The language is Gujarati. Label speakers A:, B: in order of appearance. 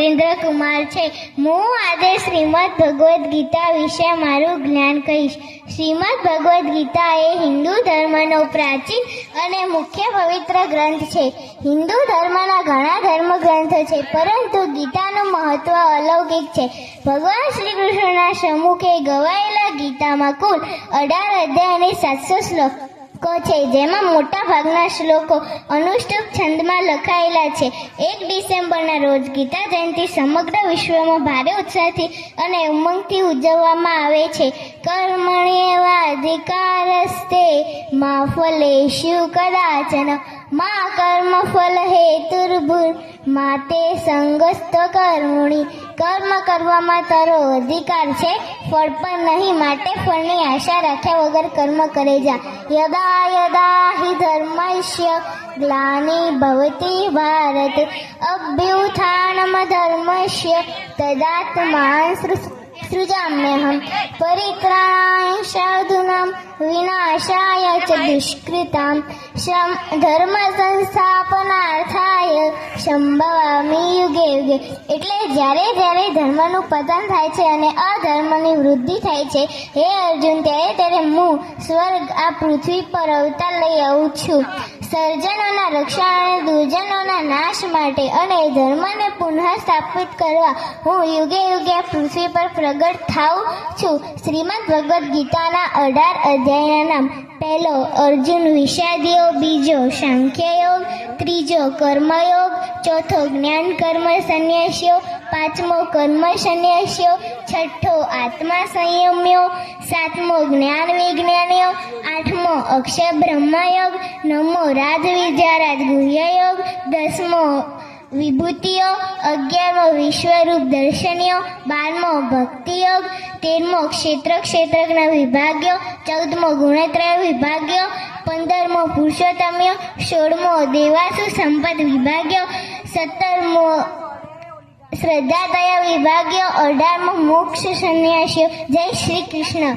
A: સુરેન્દ્ર કુમાર છે। હું આજે શ્રીમદ ભગવદ્ ગીતા વિશે મારું જ્ઞાન કહીશ। શ્રીમદ ભગવદ્ ગીતા એ હિન્દુ ધર્મનો પ્રાચીન અને મુખ્ય પવિત્ર ગ્રંથ છે। હિન્દુ ધર્મના ઘણા ધર્મગ્રંથો છે, પરંતુ ગીતાનું મહત્વ અલૌકિક છે। ભગવાન શ્રી કૃષ્ણના સમ્મુખે ગવાયેલા ગીતામાં કુલ 18 અધ્યાય અને 700 શ્લોકો છે, જેમાં મોટા ભાગના શ્લોકો અનુષ્ટુપ છંદમાં લખાયેલા છે। 1 ડિસેમ્બરના રોજ ગીતા જયંતિ સમગ્ર વિશ્વમાં ભારે ઉત્સાહથી અને ઉમંગથી ઉજવવામાં આવે છે। કર્મણ્યેવાધિકારસ્તે મા ફલેષુ કદાચન મા કર્મફલ હેતુર્ભુર્મા તે સંગસ્ત કર્મણિ। કર્મ કરવામાં તારો અધિકાર છે, ફળ પર નહીં, માટે ફળની આશા રાખ્યા વગર કર્મ કરે જા। યદા યદા હિ ધર્મસ્ય ગ્લાનિ ભવતિ ભારત અભ્યુત્થાનમ ધર્મસ્ય તદાત્માન સૃજામ્યહમ પરિત્રાણાય સાધૂનાં વિનાશાય ચ દુષ્કૃતાં ધર્મ સંસ્થાપનાર્થાય સંભવામિ યુગે યુગે। એટલે જ્યારે જ્યારે ધર્મનું પતન થાય છે અને અધર્મની વૃદ્ધિ થાય છે, હે અર્જુન, ત્યારે ત્યારે હું સ્વર્ગ આ પૃથ્વી પર અવતાર લઈ આવું છું। સર્જનોના રક્ષણ અને દુર્જનોના નાશ માટે અને ધર્મને પુનઃ સ્થાપિત કરવા હું યુગે યુગે પૃથ્વી પર પ્રગટ થાઉં છું। શ્રીમદ ભગવદ્ ગીતાના 18 અધ્યાયના નામ: પહેલો અર્જુન વિષાદ યોગ, બીજો સાંખ્ય યોગ, ત્રીજો કર્મયોગ, ચોથો જ્ઞાન કર્મ સંન્યાસ્યો, પાંચમો કર્મ સંન્યાસ્યો, છઠ્ઠો આત્મા સંયમ્યો, સાતમો જ્ઞાન વિજ્ઞાનયો, આઠમો અક્ષર બ્રહ્મયોગ, નવમો રાજ વિદ્યારાજ ગુહ્ય યોગ, 10મો વિભૂતિઓ, 11મો વિશ્વરૂપ દર્શનીઓ, 12મો ભક્તિ યોગ, 13મો ક્ષેત્રજ્ઞ વિભાગ્યો, 14મો ગુણત્રય વિભાગ્યો, 15મો પુરુષોત્તમ્યો, 16મો દેવાસુ સંપદ વિભાગ્યો, 17મો શ્રદ્ધાદયા વિભાગ્યો, 18મો મોક્ષ સંન્યાસ્યો। જય શ્રી કૃષ્ણ।